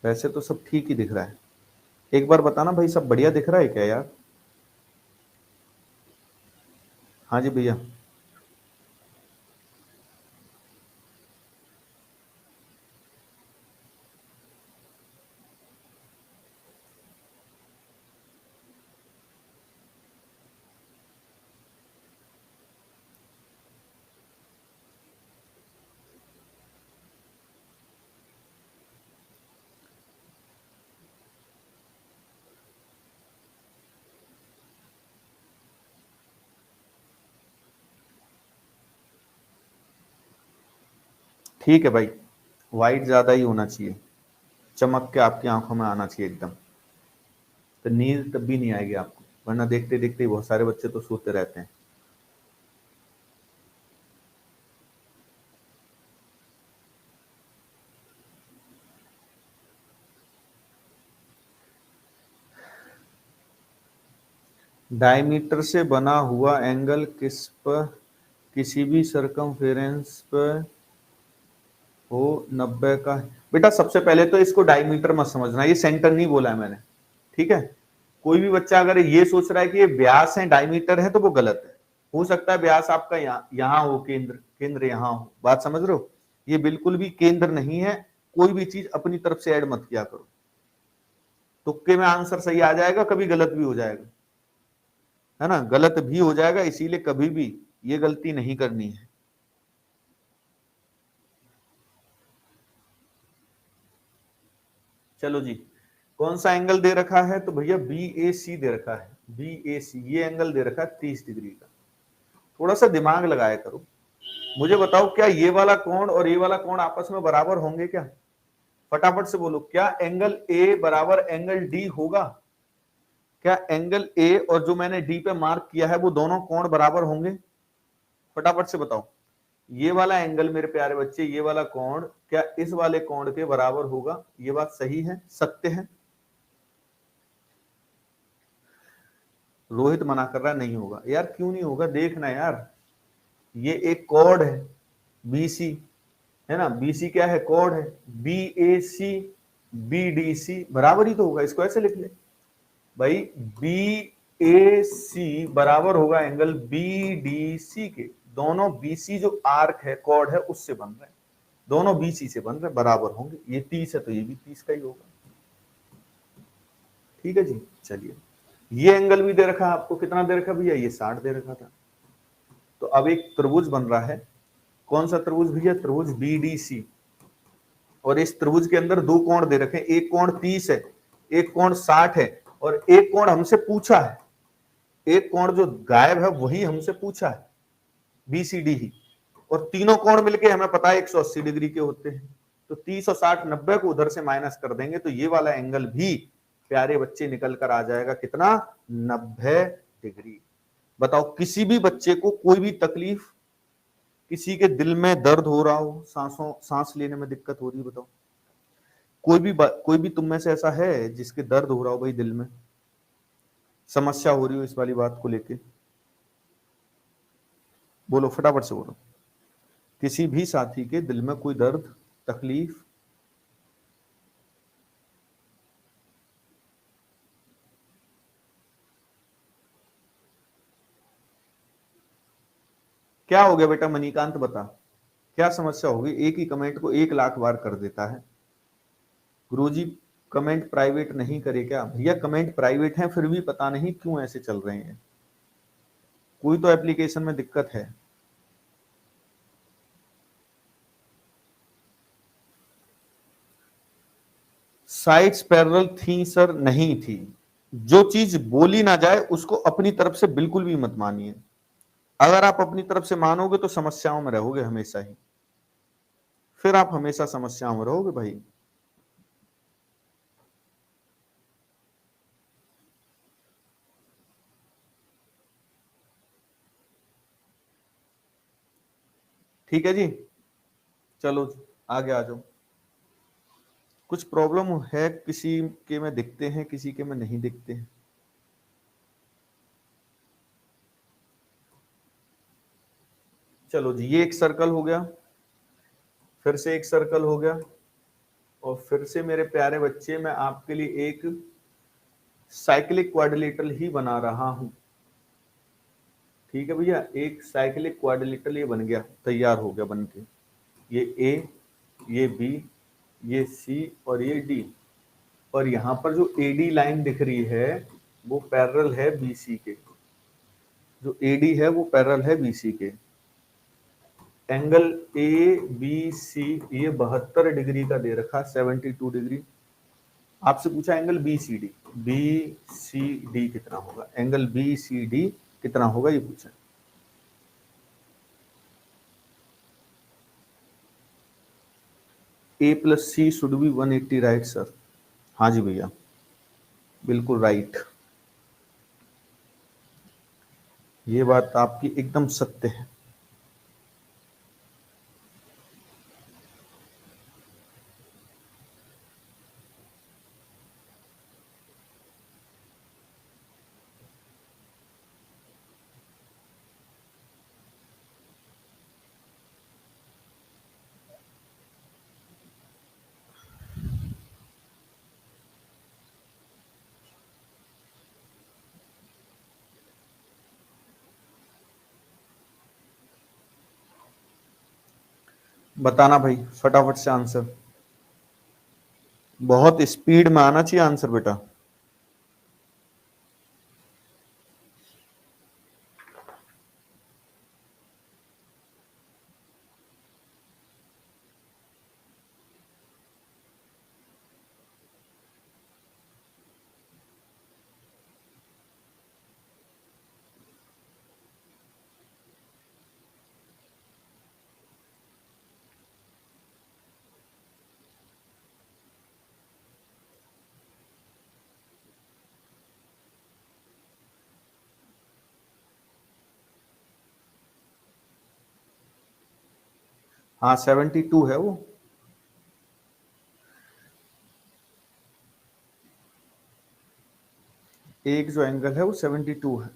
वैसे तो सब ठीक ही दिख रहा है। एक बार बताना भाई, सब बढ़िया दिख रहा है क्या यार? हाँ जी भैया। ठीक है भाई, वाइट ज्यादा ही होना चाहिए, चमक के आपकी आंखों में आना चाहिए एकदम, तो नींद तब भी नहीं आएगी आपको, वरना देखते देखते बहुत सारे बच्चे तो सोते रहते हैं। डायमीटर से बना हुआ एंगल किसी भी सरकमफेरेंस पर हो 90 का। बेटा सबसे पहले तो इसको डायमीटर मत समझना, ये सेंटर नहीं बोला है मैंने, ठीक है। कोई भी बच्चा अगर ये सोच रहा है कि ये व्यास है डायमीटर है, तो वो गलत है। हो सकता है व्यास आपका यहाँ हो, केंद्र यहाँ हो, बात समझ रहे हो। ये बिल्कुल भी केंद्र नहीं है। कोई भी चीज अपनी तरफ से ऐड मत किया करो, तुक्के में आंसर सही आ जाएगा, कभी गलत भी हो जाएगा, है ना, गलत भी हो जाएगा। इसीलिए कभी भी ये गलती नहीं करनी है। चलो जी, कौन सा एंगल दे रखा है, तो भैया बी ए सी दे रखा है। बी ए सी ये एंगल दे रखा है 30 डिग्री का। थोड़ा सा दिमाग लगाया करो। मुझे बताओ, क्या ये वाला कोण और ये वाला कोण आपस में बराबर होंगे क्या? फटाफट से बोलो, क्या एंगल ए बराबर एंगल डी होगा? क्या एंगल ए और जो मैंने डी पे मार्क किया है वो दोनों कोण बराबर होंगे? फटाफट से बताओ। ये वाला एंगल मेरे प्यारे बच्चे, ये वाला कोण क्या इस वाले कोण के बराबर होगा? ये बात सही है, सत्य है? रोहित मना कर रहा नहीं होगा। यार क्यों नहीं होगा, देखना यार, ये एक कोण है बीसी, है ना, बीसी क्या है, कोण है। बी ए सी बी डी सी बराबर ही तो होगा, इसको ऐसे लिख ले भाई, बी ए सी बराबर होगा एंगल बी डी सी के। दोनों बीसी जो आर्क है, कोण है, उससे बन रहे हैं, दोनों बीसी से बन रहे हैं, बराबर होंगे। ये 30 है तो ये भी 30 का ही होगा। ठीक है जी, चलिए। ये एंगल भी दे रखा है आपको, कितना दे रखा भैया, ये 60 दे रखा था। तो अब एक त्रिभुज बन रहा है। कौन सा त्रिभुज भैया, त्रिभुज बीडीसी। और इस त्रिभुज के अंदर दो कोण दे रखे हैं, एक कोण 30 है, एक कोण 60 है, और एक कोण हमसे पूछा है, एक कोण जो गायब है वही हमसे पूछा है, बीसीडी ही। और तीनों कोण मिलके हमें पता है 180 डिग्री के होते हैं। तो 30 और 60 90 को उधर से माइनस कर देंगे तो ये वाला एंगल भी प्यारे बच्चे निकल कर आ जाएगा कितना, 90 डिग्री। बताओ किसी भी बच्चे को कोई भी तकलीफ, किसी के दिल में दर्द हो रहा हो, सांस लेने में दिक्कत हो रही है, बताओ कोई भी तुम में से ऐसा है जिसके दर्द हो रहा हो भाई, दिल में समस्या हो रही हो इस वाली बात को लेके, बोलो फटाफट से बोलो। किसी भी साथी के दिल में कोई दर्द तकलीफ, क्या हो गया बेटा मणिकांत, बता क्या समस्या होगी। एक ही कमेंट को 1 लाख बार कर देता है। गुरुजी कमेंट प्राइवेट नहीं करे क्या, भैया कमेंट प्राइवेट है फिर भी पता नहीं क्यों ऐसे चल रहे हैं, कोई तो एप्लीकेशन में दिक्कत है। साइड्स पैरेलल थी सर, नहीं थी। जो चीज बोली ना जाए उसको अपनी तरफ से बिल्कुल भी मत मानिए। अगर आप अपनी तरफ से मानोगे तो समस्याओं में रहोगे हमेशा ही, फिर आप हमेशा समस्याओं में रहोगे भाई। ठीक है जी, चलो आगे आ जाओ। कुछ प्रॉब्लम है किसी के में दिखते हैं, किसी के में नहीं दिखते हैं। चलो जी, ये एक सर्कल हो गया, फिर से एक सर्कल हो गया, और फिर से मेरे प्यारे बच्चे मैं आपके लिए एक साइक्लिक क्वाड्रिलेटरल ही बना रहा हूं। ठीक है भैया, एक साइक्लिक क्वाड्रिलेटरल ये बन गया, तैयार हो गया बन के। ये ए, ये बी, ये सी और ये डी, और यहां पर जो एडी लाइन दिख रही है वो पैरेलल है बीसी के, जो एडी है वो पैरेलल है बीसी के। एंगल ए बी सी ये 72 डिग्री का दे रखा, 72 डिग्री। आपसे पूछा angle B C D, B C D कितना होगा, एंगल बी सी डी कितना होगा ये पूछा। A plus C should be 180 right sir. हाँ जी भैया बिल्कुल राइट, ये बात आपकी एकदम सत्य है। बताना भाई फटाफट से आंसर, बहुत स्पीड में आना चाहिए आंसर बेटा। हाँ 72 है वो, एक जो एंगल है वो 72 है।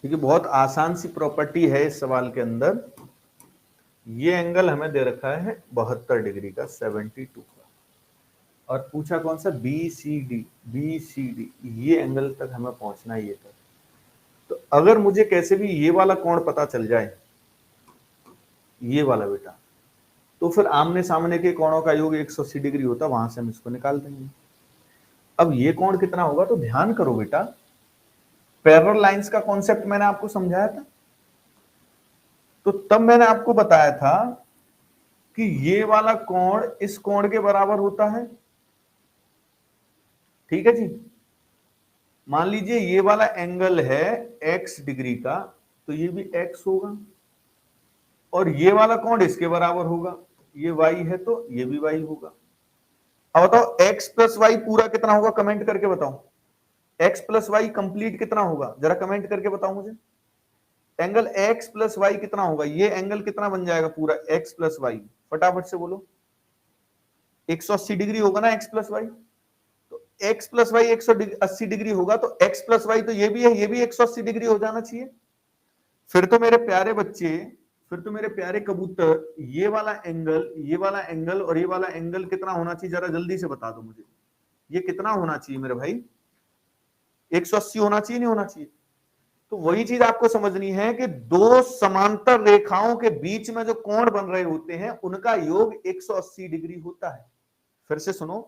क्योंकि बहुत आसान सी प्रॉपर्टी है इस सवाल के अंदर। ये एंगल हमें दे रखा है 72 डिग्री का, 72 का, और पूछा कौन सा, B C D, B C D, ये एंगल तक हमें पहुंचना है, ये तक। तो अगर मुझे कैसे भी ये वाला कोण पता चल जाए, ये वाला बेटा, तो फिर आमने सामने के कोणों का योग 180 डिग्री होता, वहां से हम इसको निकाल देंगे। अब ये कोण कितना होगा, तो ध्यान करो बेटा, पैरेलल लाइंस का कॉन्सेप्ट मैंने आपको समझाया था। तो तब मैंने आपको बताया था कि ये वाला कोण इस कोण के बराबर होता है, ठीक है जी। मान लीजिए ये वाला एंगल है x डिग्री का, तो ये भी x होगा, और ये वाला कोण इसके बराबर होगा, ये y है तो ये भी y होगा। अब बताओ x प्लस वाई पूरा कितना होगा, कमेंट करके बताओ। x प्लस वाई कंप्लीट कितना होगा, जरा कमेंट करके बताओ मुझे। एंगल x प्लस वाई कितना होगा, ये एंगल कितना बन जाएगा पूरा x प्लस वाई, फटाफट से बोलो। 180 डिग्री होगा ना x प्लस वाई, तो x प्लस वाई 180 डिग्री होगा, तो x प्लस वाई तो ये भी है, ये भी 180 डिग्री हो जाना चाहिए। फिर तो मेरे प्यारे बच्चे, फिर तो मेरे प्यारे कबूतर, ये वाला एंगल, ये वाला एंगल और ये वाला एंगल कितना होना चाहिए, जरा जल्दी से बता दो मुझे। ये कितना होना चाहिए मेरे भाई, 180 होना चाहिए, नहीं होना चाहिए? तो वही चीज आपको समझनी है कि दो समांतर रेखाओं के बीच में जो कोण बन रहे होते हैं उनका योग 180 डिग्री होता है। फिर से सुनो,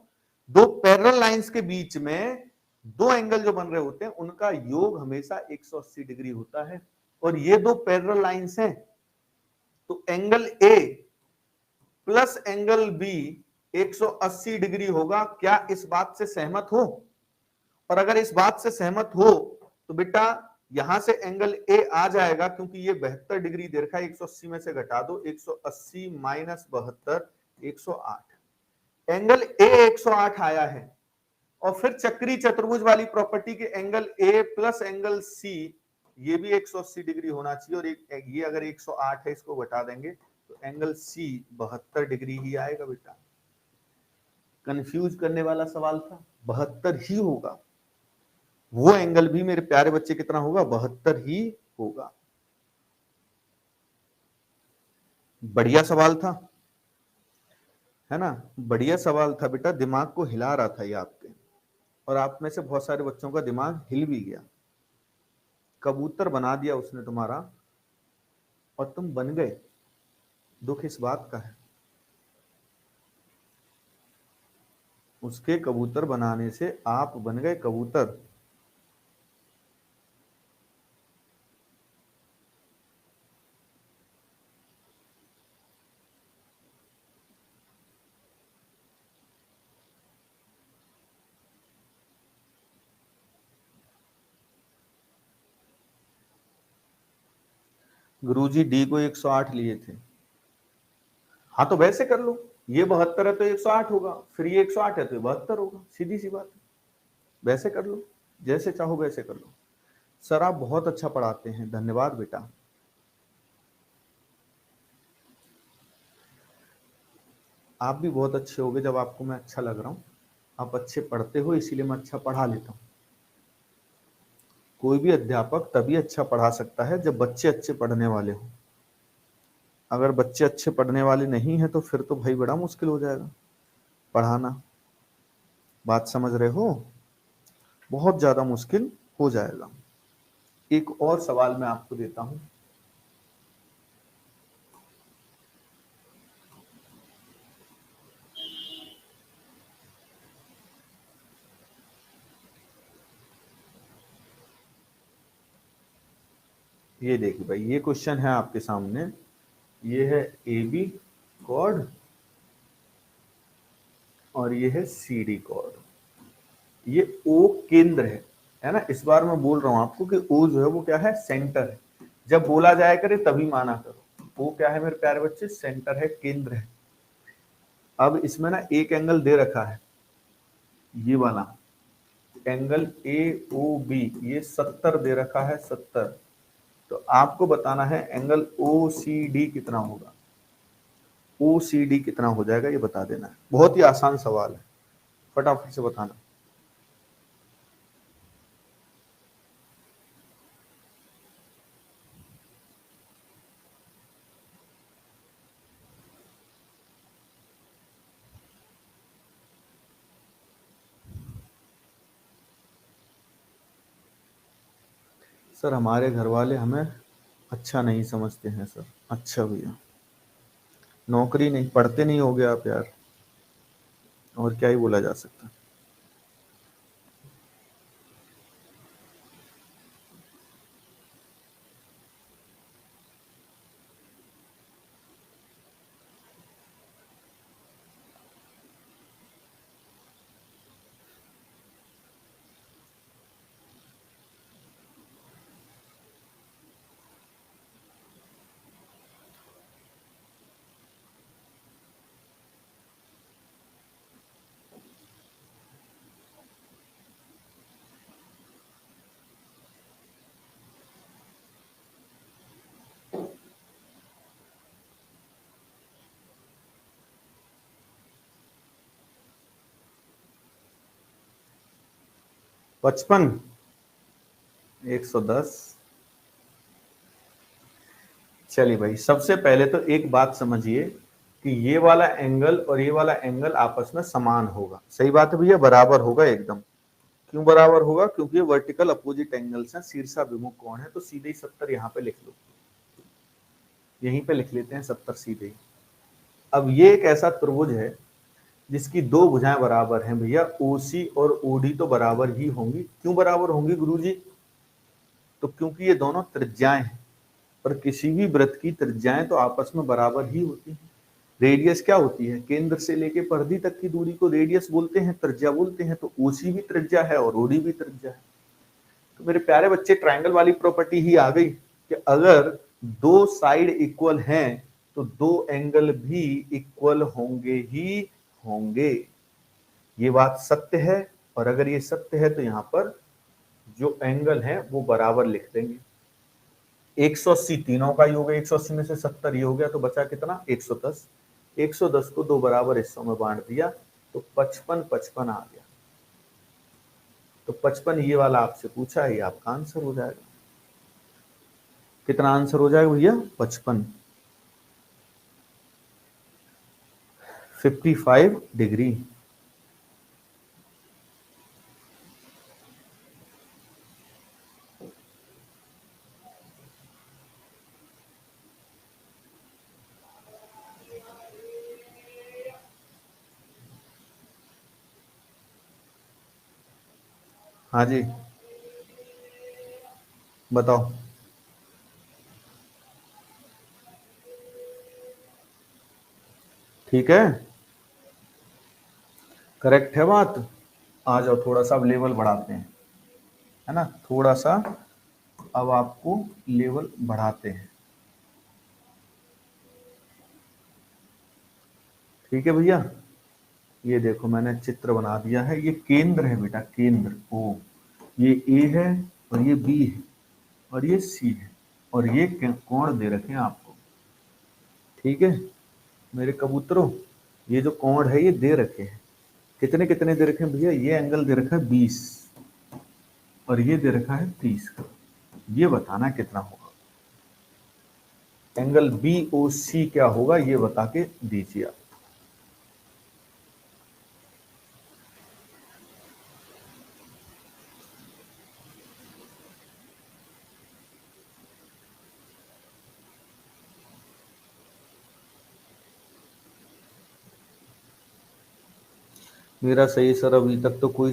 दो पैरेलल लाइंस के बीच में दो एंगल जो बन रहे होते हैं उनका योग हमेशा 180 डिग्री होता है। और ये दो पैरेलल लाइंस हैं, तो angle A plus angle B 180 degree होगा। क्या इस बात से सहमत हो? और अगर इस बात से सहमत हो तो बेटा यहां से एंगल ए आ जाएगा, क्योंकि ये 72 डिग्री दे रखा है, 180 में से घटा दो, 180 माइनस 72 108, एंगल ए 108 आया है। और फिर चक्री चतुर्भुज वाली प्रॉपर्टी के angle A plus angle C, ये भी 180 डिग्री होना चाहिए, और ये अगर 108 है इसको घटा देंगे तो एंगल सी 72 डिग्री ही आएगा। बेटा कंफ्यूज करने वाला सवाल था, 72 ही होगा, वो एंगल भी मेरे प्यारे बच्चे कितना होगा, 72 ही होगा। बढ़िया सवाल था, है ना, बढ़िया सवाल था बेटा, दिमाग को हिला रहा था ये आपके, और आप में से बहुत सारे बच्चों का दिमाग हिल भी गया, कबूतर बना दिया उसने तुम्हारा, और तुम बन गए। दुख इस बात का है, उसके कबूतर बनाने से आप बन गए कबूतर। गुरुजी डी को 108 लिए थे, हाँ तो वैसे कर लो, ये 72 है तो 108 होगा, फिर ये 108 है तो 72 होगा, सीधी सी बात है, वैसे कर लो, जैसे चाहो वैसे कर लो। सर आप बहुत अच्छा पढ़ाते हैं, धन्यवाद बेटा। आप भी बहुत अच्छे होगे जब आपको मैं अच्छा लग रहा हूँ, आप अच्छे पढ़ते हो इसीलिए मैं अच्छा पढ़ा लेता हूँ। कोई भी अध्यापक तभी अच्छा पढ़ा सकता है जब बच्चे अच्छे पढ़ने वाले हो। अगर बच्चे अच्छे पढ़ने वाले नहीं हैं तो फिर तो भाई बड़ा मुश्किल हो जाएगा पढ़ाना, बात समझ रहे हो, बहुत ज्यादा मुश्किल हो जाएगा। एक और सवाल मैं आपको देता हूं, ये देखिए भाई, ये क्वेश्चन है आपके सामने, ये है ए बी कॉर्ड और ये है सी डी कॉर्ड, ये ओ केंद्र है ना, इस बार मैं बोल रहा हूं आपको कि ओ जो है वो क्या है, सेंटर है। जब बोला जाए करे तभी माना करो, वो क्या है मेरे प्यारे बच्चे, सेंटर है, केंद्र है। अब इसमें ना एक एंगल दे रखा है, ये वाला एंगल ए ओ बी, ये 70 दे रखा है, 70। तो आपको बताना है एंगल ओ सी डी कितना होगा, ओ सी डी कितना हो जाएगा ये बता देना है, बहुत ही आसान सवाल है, फटाफट से बताना। सर हमारे घर वाले हमें अच्छा नहीं समझते हैं सर। अच्छा भैया, नौकरी नहीं, पढ़ते नहीं होगे आप यार, और क्या ही बोला जा सकता है। 55, 110। चलिए भाई, सबसे पहले तो एक बात समझिए कि ये वाला एंगल और ये वाला एंगल आपस में समान होगा। सही बात है भैया, बराबर होगा एकदम। क्यों बराबर होगा? क्योंकि ये वर्टिकल अपोजिट एंगल्स हैं, शीर्षाभिमुख कोण है, तो सीधे ही 70 यहाँ पे लिख लो, यहीं पे लिख लेते हैं 70 सीधे ही। अब ये एक ऐसा त्रिभुज है जिसकी दो भुजाएं बराबर हैं भैया, ओसी और ओडी तो बराबर ही होंगी। क्यों बराबर होंगी गुरुजी? तो क्योंकि ये दोनों त्रिज्याएं हैं, और किसी भी वृत्त की त्रिज्याएं तो आपस में बराबर ही होती हैं। रेडियस क्या होती है? केंद्र से लेके परिधि तक की दूरी को रेडियस बोलते हैं, त्रिज्या बोलते हैं। तो ओसी भी त्रिज्या है और ओडी भी त्रिज्या है। तो मेरे प्यारे बच्चे, ट्रायंगल वाली प्रॉपर्टी ही आ गई कि अगर दो साइड इक्वल हैं तो दो एंगल भी इक्वल होंगे ही होंगे। ये बात सत्य है, और अगर ये सत्य है तो यहां पर जो एंगल है वो बराबर लिख देंगे। 180 तीनों का ही हो गया, 180 में से 70 ये हो गया, तो बचा कितना? 110। 110 को दो बराबर हिस्सों में बांट दिया तो 55 55 आ गया। तो 55 ये वाला आपसे पूछा है, ये आपका आंसर हो जाएगा। कितना आंसर हो जाएगा भैया? 55, 55 डिग्री। हाँ जी, बताओ। ठीक है, करेक्ट है बात। आ जाओ, थोड़ा सा अब लेवल बढ़ाते हैं, है ना, थोड़ा सा अब आपको लेवल बढ़ाते हैं। ठीक है भैया, ये देखो मैंने चित्र बना दिया है। ये केंद्र है बेटा, केंद्र ओ। ये ए है और ये बी है और ये सी है, और ये कोण दे रखे हैं आपको। ठीक है मेरे कबूतरों, ये जो कोण है ये दे रखे हैं। कितने कितने दे रखे हैं भैया? ये एंगल दे रखा है 20 और ये दे रखा है 30 का। ये बताना कितना होगा। एंगल बी ओ सी क्या होगा ये बता के दीजिए आप। मेरा सही सर, अभी तक तो कोई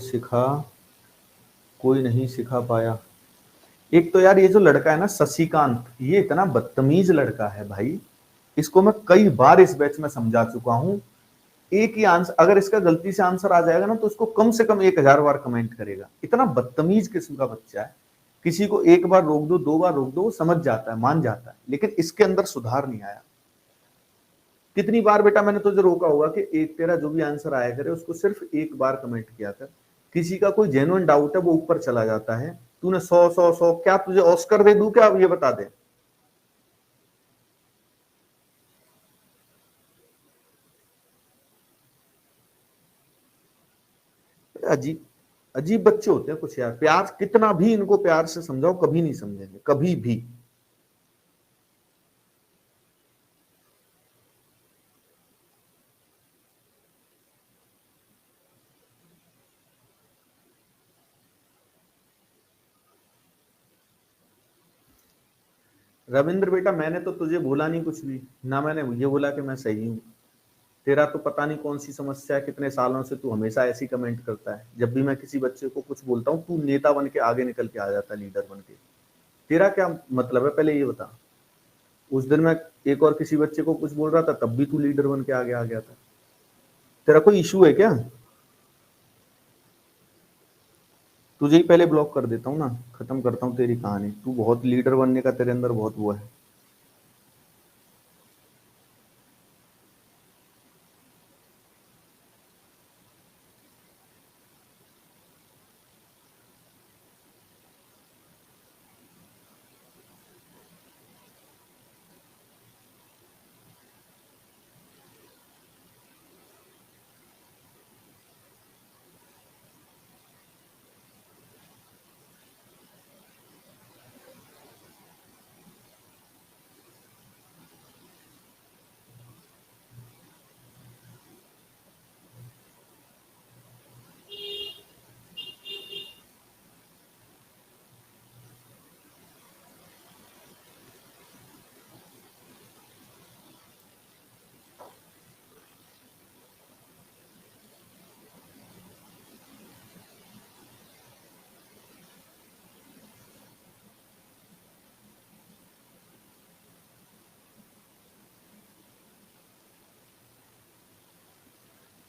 नहीं सिखा पाया। एक तो यार ये जो लड़का है ना शशिकांत, ये इतना बदतमीज लड़का है भाई। इसको मैं कई बार इस बैच में समझा चुका हूं। एक ही आंसर, अगर इसका गलती से आंसर आ जाएगा ना तो उसको कम से कम 1000 बार कमेंट करेगा। इतना बदतमीज किस्म का बच्चा है। किसी को एक बार रोक दो, दो बार रोक दो, वो समझ जाता है, मान जाता है, लेकिन इसके अंदर सुधार नहीं आया। कितनी बार बेटा मैंने तुझे रोका होगा कि एक तेरा जो भी आंसर आया करे उसको सिर्फ एक बार कमेंट किया कर। किसी का कोई जेन्युइन डाउट है वो ऊपर चला जाता है। तूने 100 क्या तुझे ऑस्कर दे दूं क्या? अब ये बता दे। अजीब अजीब बच्चे होते हैं कुछ यार। प्यार कितना भी इनको प्यार से समझाओ कभी नहीं समझेंगे, कभी भी। रविंद्र बेटा, मैंने तो तुझे बोला नहीं कुछ भी ना, मैंने ये बोला कि मैं सही हूं। तेरा तो पता नहीं कौन सी समस्या है, कितने सालों से तू हमेशा ऐसी कमेंट करता है। जब भी मैं किसी बच्चे को कुछ बोलता हूँ तू नेता बन के आगे निकल के आ जाता है, लीडर बन के। तेरा क्या मतलब है पहले ये बता। उस दिन मैं एक और किसी बच्चे को कुछ बोल रहा था तब भी तू लीडर बन के आगे आ गया था। तेरा कोई इशू है क्या? तुझे ही पहले ब्लॉक कर देता हूँ ना, खत्म करता हूँ तेरी कहानी। तू बहुत लीडर बनने का तेरे अंदर बहुत वो है।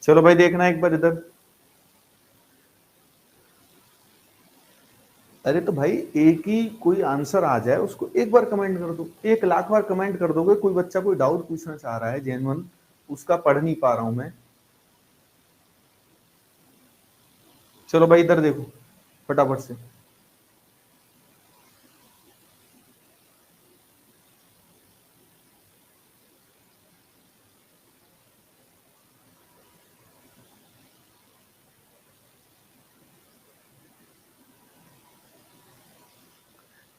चलो भाई देखना एक बार इधर। अरे तो भाई एक ही कोई आंसर आ जाए उसको एक बार कमेंट कर दो, 1 लाख बार कमेंट कर दोगे। कोई बच्चा कोई डाउट पूछना चाह रहा है जेन्युइन, उसका पढ़ नहीं पा रहा हूं मैं। चलो भाई इधर देखो फटाफट से।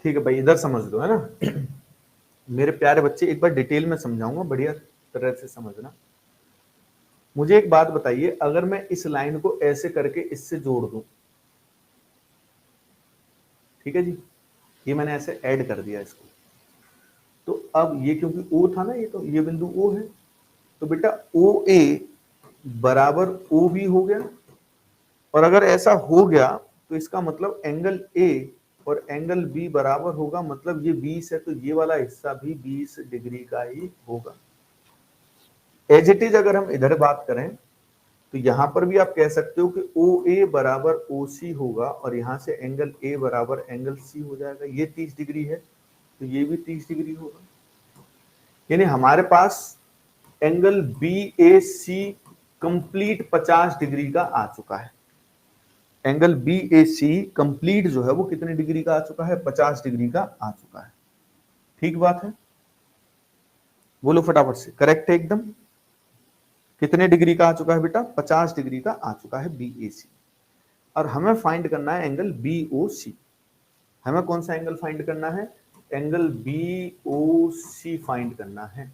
ठीक है भाई इधर समझ लो, है ना। मेरे प्यारे बच्चे एक बार डिटेल में समझाऊंगा, बढ़िया तरह से समझना। मुझे एक बात बताइए, अगर मैं इस लाइन को ऐसे करके इससे जोड़ दूं, ठीक है जी, ये मैंने ऐसे ऐड कर दिया इसको, तो अब ये क्योंकि ओ था ना, ये तो ये बिंदु ओ है, तो बेटा ओ ए बराबर ओ बी हो गया। और अगर ऐसा हो गया तो इसका मतलब एंगल ए और एंगल बी बराबर होगा, मतलब ये 20 है तो ये वाला हिस्सा भी 20 डिग्री का ही होगा। एज इट इज अगर हम इधर बात करें तो यहां पर भी आप कह सकते हो कि ओ ए बराबर ओ सी होगा, और यहां से एंगल ए बराबर एंगल सी हो जाएगा। ये 30 डिग्री है तो ये भी 30 डिग्री होगा। यानी हमारे पास एंगल बी ए सी कंप्लीट 50 डिग्री का आ चुका है। एंगल बी ए सी कंप्लीट जो है वो कितने डिग्री का आ चुका है, 50 डिग्री का आ चुका है। ठीक बात है, बोलो फटाफट से, करेक्ट है एकदम। कितने डिग्री का आ चुका है बेटा, 50 डिग्री का आ चुका है बी ए सी। और हमें फाइंड करना है एंगल बी ओ सी। हमें कौन सा एंगल फाइंड करना है, एंगल बी ओ सी फाइंड करना है।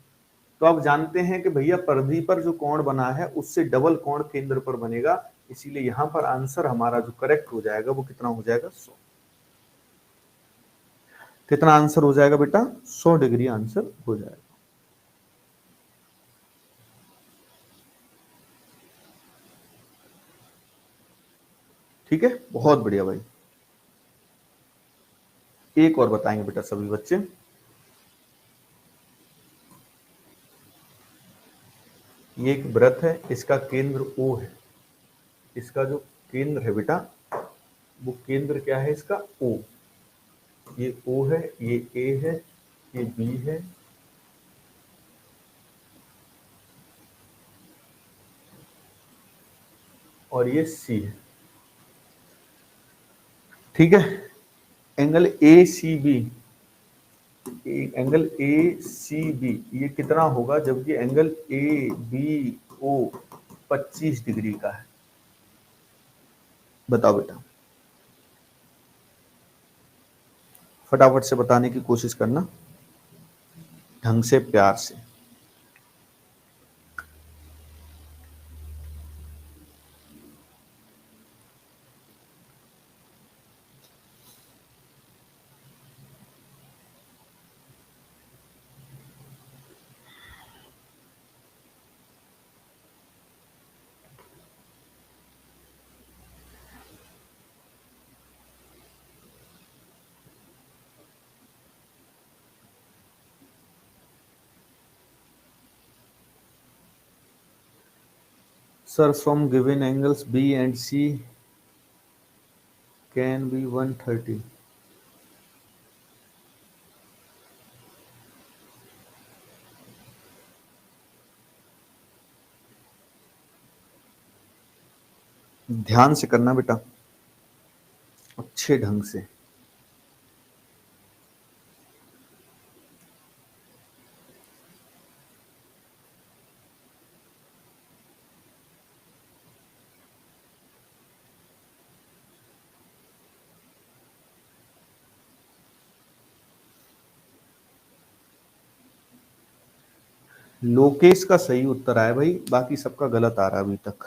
तो आप जानते हैं कि भैया परिधि पर जो कोण बना है उससे डबल कोण केंद्र पर बनेगा, इसीलिए यहां पर आंसर हमारा जो करेक्ट हो जाएगा वो कितना हो जाएगा, 100। कितना आंसर हो जाएगा बेटा, 100 डिग्री आंसर हो जाएगा। ठीक है, बहुत बढ़िया भाई। एक और बताएंगे बेटा सभी बच्चे। ये एक वृत्त है, इसका केंद्र O है। इसका जो केंद्र है बेटा, वो केंद्र क्या है इसका, O। ये O है, ये A है, ये B है, और ये C है। ठीक है, angle A C B, angle A C B ये कितना होगा, जबकि angle A B O 25 degree का है। बताओ बेटा, फटाफट से बताने की कोशिश करना, ढंग से प्यार से। Sir, from given angles B and C can be 130. ध्यान से करना बेटा, अच्छे ढंग से। लोकेश का सही उत्तर आया भाई, बाकी सबका गलत आ रहा है अभी तक।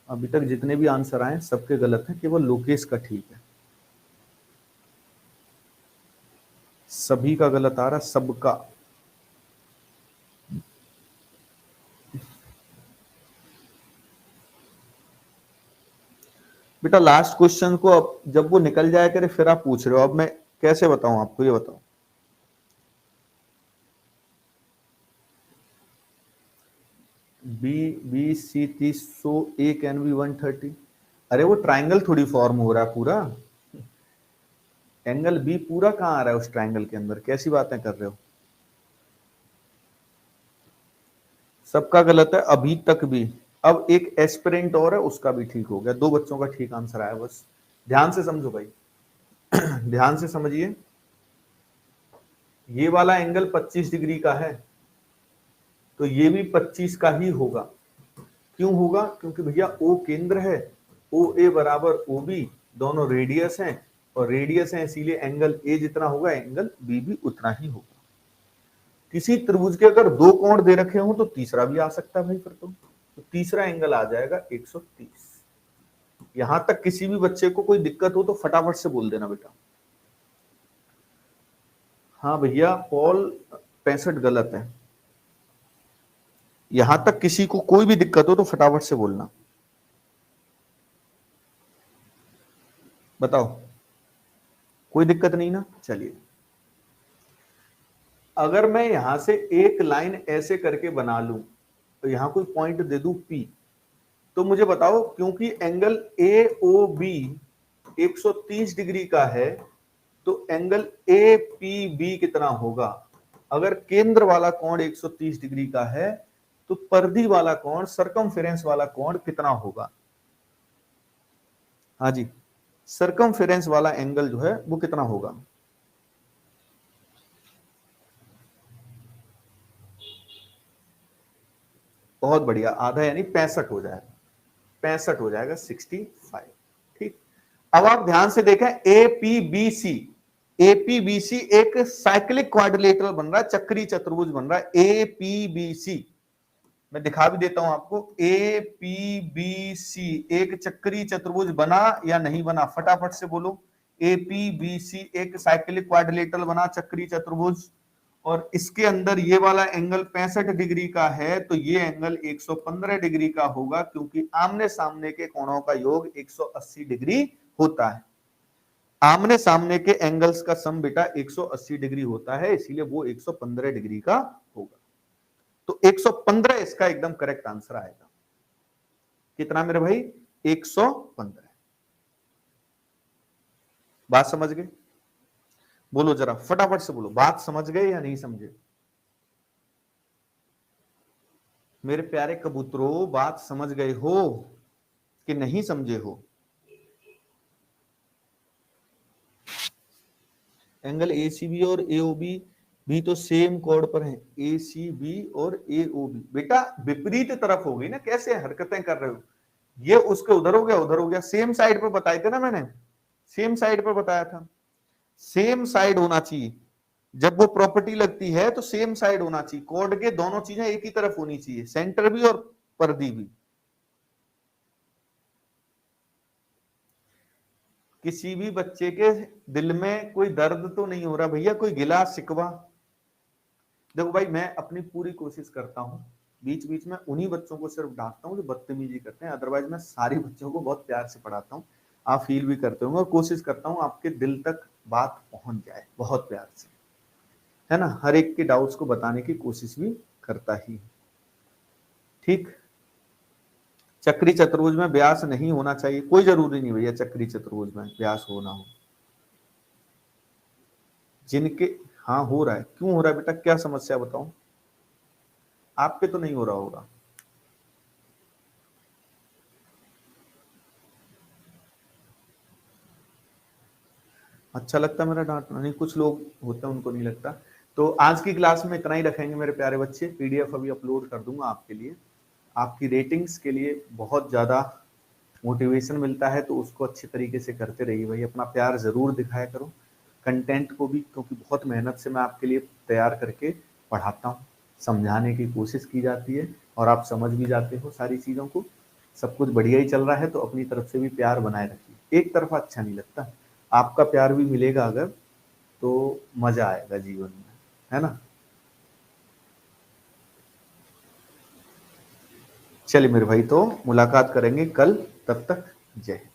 अभी तक जितने भी आंसर आए सबके गलत हैं, केवल लोकेश का ठीक है। सभी का गलत आ रहा, सबका। बेटा लास्ट क्वेश्चन को अब जब वो निकल जाया करे फिर आप पूछ रहे हो, अब मैं कैसे बताऊं आपको, ये बताओ। B C 300, A can be 130। अरे वो ट्राइंगल थोड़ी फॉर्म हो रहा है पूरा, एंगल बी पूरा कहाँ आ रहा है उस ट्राइंगल के अंदर, कैसी बातें कर रहे हो। सबका गलत है अभी तक भी। अब एक एस्पिरेंट और है, उसका भी ठीक हो गया, 2 बच्चों का ठीक आंसर आया। बस ध्यान से समझो भाई ध्यान से समझिए। ये वाला एंगल 25 डिग्री का है, तो ये भी 25 का ही होगा। क्यों होगा? क्योंकि भैया ओ केंद्र है, ओ ए बराबर ओ बी, दोनों रेडियस हैं, और रेडियस है इसीलिए एंगल ए जितना होगा एंगल बी भी उतना ही होगा। किसी त्रिभुज के अगर 2 कोण दे रखे हो तो तीसरा भी आ सकता है भाई, फिर तो तीसरा एंगल आ जाएगा 130। यहां तक किसी भी बच्चे को कोई दिक्कत हो तो फटाफट से बोल देना बेटा। हाँ भैया पॉल 65 गलत है। यहां तक किसी को कोई भी दिक्कत हो तो फटाफट से बोलना। बताओ, कोई दिक्कत नहीं ना? चलिए, अगर मैं यहां से एक लाइन ऐसे करके बना लूं, तो यहां कोई पॉइंट दे दूं P, तो मुझे बताओ, क्योंकि एंगल AOB 130 डिग्री का है, तो एंगल APB कितना होगा? अगर केंद्र वाला कोण 130 डिग्री का है, तो परिधि वाला कोण, सरकमफेरेंस वाला कोण कितना होगा? हाँ जी, सरकमफेरेंस वाला एंगल जो है वो कितना होगा? बहुत बढ़िया, आधा यानी 65 हो जाएगा, 65 हो जाएगा, 65। ठीक, अब आप ध्यान से देखें, एपीबीसी, एपीबीसी एक साइक्लिक क्वाड्रिलेटरल बन रहा है, चक्री चतुर्भुज बन रहा है एपीबीसी। मैं दिखा भी देता हूं आपको, एपीबीसी एक चक्री चतुर्भुज बना या नहीं बना, फटाफट से बोलो। एपीबीसी एक साइक्लिक क्वाड्रिलेटरल बना, चक्री चतुर्भुज, और इसके अंदर ये वाला एंगल 65 डिग्री का है, तो ये एंगल 115 डिग्री का होगा, क्योंकि आमने सामने के कोणों का योग 180 डिग्री होता है। आमने सामने के एंगल्स का सम बेटा 180 डिग्री होता है, इसीलिए वो 115 डिग्री का होगा। तो 115 इसका एकदम करेक्ट आंसर आएगा। कितना मेरे भाई? 115। बात समझ गए? बोलो जरा फटाफट से बोलो, बात समझ गए या नहीं समझे? मेरे प्यारे कबूतरों, बात समझ गए हो कि नहीं समझे हो? एंगल एसीबी और एओबी भी तो सेम कोड पर है, एसीबी और एओबी। बेटा विपरीत तरफ हो गई ना, कैसे हरकतें कर रहे हो? ये उसके उधर हो गया, उधर हो गया, सेम साइड पर बताए थे ना मैंने, सेम साइड पर बताया था। सेम साइड होना चाहिए, जब वो प्रॉपर्टी लगती है तो सेम साइड होना चाहिए, कोड के दोनों चीजें एक ही तरफ होनी चाहिए, सेंटर भी और परिधि भी। किसी भी बच्चे के दिल में कोई दर्द तो नहीं हो रहा भैया, कोई गिला शिकवा? देखो भाई, मैं अपनी पूरी कोशिश करता हूँ, बीच बीच में उन्हीं बच्चों को सिर्फ डांटता हूँ जो बदतमीजी करते हैं, अदरवाइज मैं सारे बच्चों को बहुत प्यार से पढ़ाता हूँ। आप फील भी करते होंगे, और कोशिश करता हूँ आपके दिल तक बात पहुंच जाए बहुत प्यार से, है ना। हर एक के डाउट्स को बताने की कोशिश भी करता ही। ठीक, चक्री चतुर्भुज में व्यास नहीं होना चाहिए, कोई जरूरी नहीं भैया चक्री चतुर्भुज में व्यास होना हो। जिनके हाँ हो रहा है, क्यों हो रहा है बेटा, क्या समस्या बताओ? आपके तो नहीं हो रहा होगा। अच्छा लगता है मेरा डांटना? नहीं, कुछ लोग होते हैं उनको नहीं लगता। तो आज की क्लास में इतना ही रखेंगे मेरे प्यारे बच्चे, पीडीएफ अभी अपलोड कर दूंगा आपके लिए। आपकी रेटिंग्स के लिए बहुत ज्यादा मोटिवेशन मिलता है, तो उसको अच्छे तरीके से करते रहिए भाई, अपना प्यार जरूर दिखाया करो कंटेंट को भी, क्योंकि बहुत मेहनत से मैं आपके लिए तैयार करके पढ़ाता हूँ, समझाने की कोशिश की जाती है, और आप समझ भी जाते हो सारी चीज़ों को। सब कुछ बढ़िया ही चल रहा है, तो अपनी तरफ से भी प्यार बनाए रखिए, एक तरफा अच्छा नहीं लगता, आपका प्यार भी मिलेगा अगर, तो मजा आएगा जीवन में, है ना। चलिए मेरे भाई, तो मुलाकात करेंगे कल, तब तक जय हिंद।